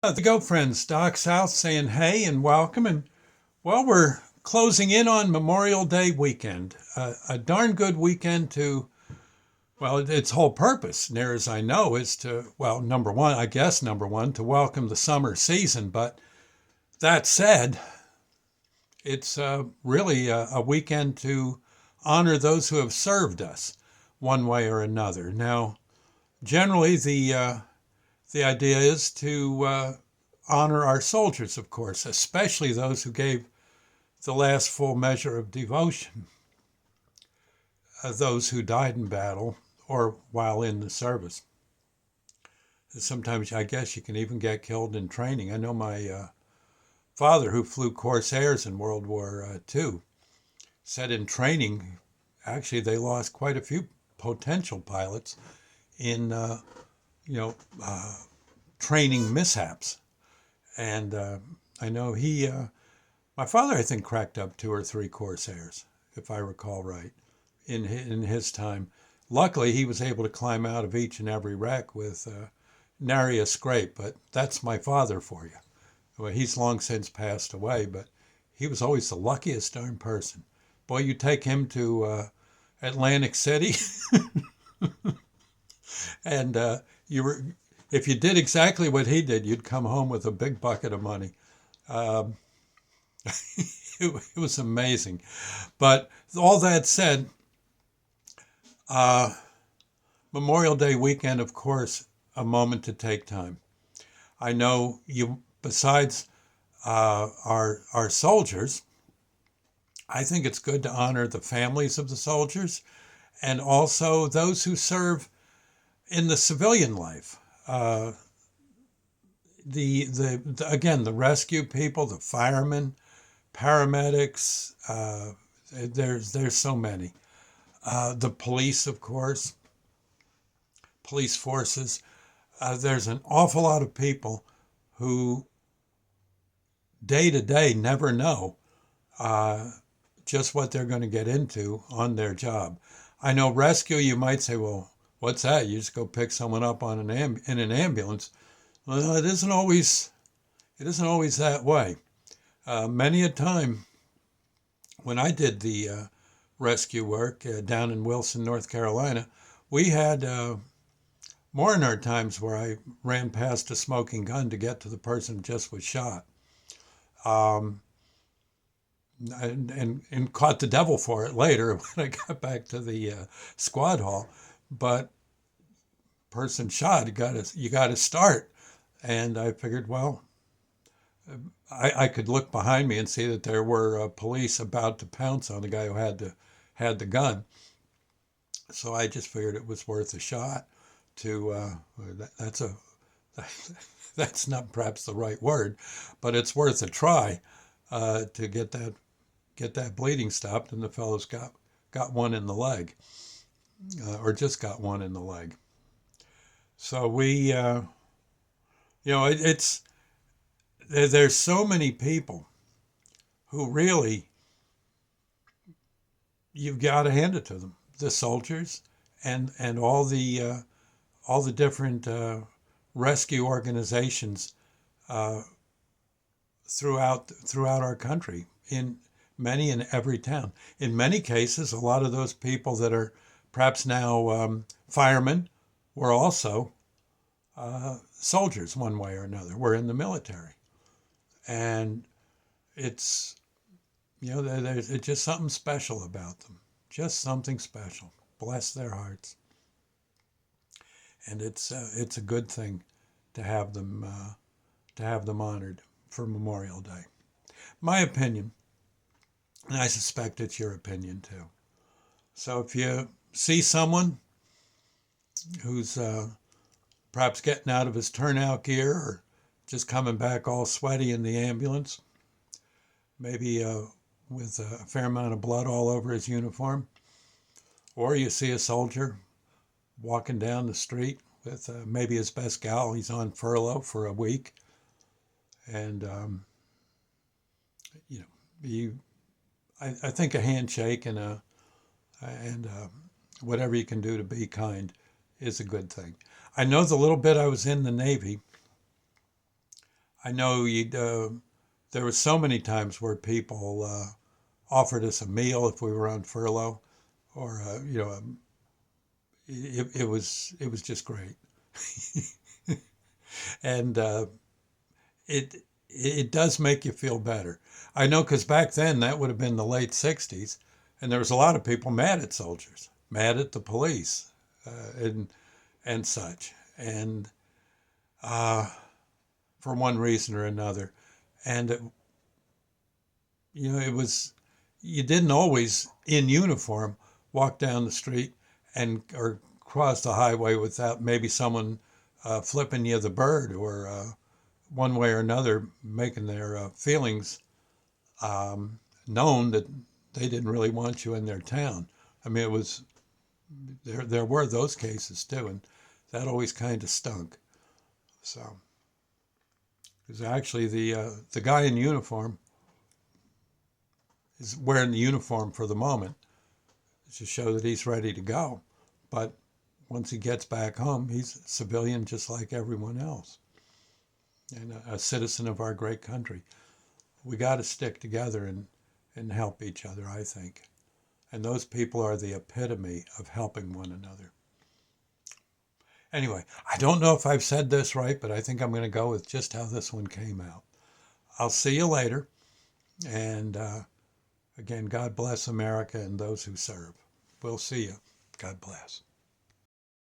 The Go Friends, Doc South saying hey and welcome. And well, we're closing in on Memorial Day weekend. A darn good weekend to, well, its whole purpose, near as I know, is to, well, number one, I guess number one, to welcome the summer season. But that said, it's really a weekend to honor those who have served us one way or another. Now, generally, the idea is to honor our soldiers, of course, especially those who gave the last full measure of devotion, those who died in battle or while in the service. Sometimes I guess you can even get killed in training. I know my father, who flew Corsairs in World War II, said in training, actually, they lost quite a few potential pilots in, you know, training mishaps. And I know my father, I think, cracked up two or three Corsairs, if I recall right, in his time. Luckily, he was able to climb out of each and every wreck with nary a scrape, but that's my father for you. Well, he's long since passed away, but he was always the luckiest darn person. Boy, you take him to Atlantic City, and you were, if you did exactly what he did, you'd come home with a big bucket of money. Um, it was amazing. But all that said, uh, Memorial Day weekend, of course, a moment to take time. I know you, besides our soldiers, I think it's good to honor the families of the soldiers and also those who serve in the civilian life. Uh, again, the rescue people, the firemen, paramedics. There's so many. The police, of course, police forces. There's an awful lot of people who day to day never know uh, just what they're going to get into on their job. I know rescue. You might say, well, what's that? You just go pick someone up on in an ambulance. Well, it isn't always that way. Many a time when I did the rescue work down in Wilson, North Carolina, we had more than our times where I ran past a smoking gun to get to the person who just was shot. Um, and caught the devil for it later when I got back to the squad hall. But person shot, you got to start. And I figured, well, I could look behind me and see that there were police about to pounce on the guy who had the gun. So I just figured it was worth a shot. To that's a that's not perhaps the right word, but it's worth a try to get that bleeding stopped. And the fellow's got one in the leg, or just got one in the leg. So it's there's so many people who really you've got to hand it to them. The soldiers and all the different rescue organizations uh, throughout our country in many and every town. In many cases, a lot of those people that are perhaps now firemen were also soldiers one way or another. Were in the military, and it's there's it's just something special about them. Just something special. Bless their hearts, and it's a good thing to have them honored for Memorial Day. My opinion, and I suspect it's your opinion too. So if you see someone who's perhaps getting out of his turnout gear or just coming back all sweaty in the ambulance, maybe with a fair amount of blood all over his uniform, or you see a soldier walking down the street with maybe his best gal, he's on furlough for a week, and you know, you, I think a handshake and whatever you can do to be kind is a good thing. I know the little bit I was in the Navy, I know there were so many times where people offered us a meal if we were on furlough, or it was just great, and it it does make you feel better. I know because back then that would have been the late '60s, and there was a lot of people mad at soldiers, mad at the police, and such, and uh, for one reason or another, and it was you didn't always in uniform walk down the street and or cross the highway without maybe someone flipping you the bird or one way or another making their feelings known that they didn't really want you in their town. I mean, it was there were those cases too, and that always kind of stunk. So, because actually the guy in uniform is wearing the uniform for the moment to show that he's ready to go, but once he gets back home, he's a civilian just like everyone else and a citizen of our great country. We got to stick together and help each other, I think. And those people are the epitome of helping one another. Anyway, I don't know if I've said this right, but I think I'm going to go with just how this one came out. I'll see you later. And again, God bless America and those who serve. We'll see you. God bless.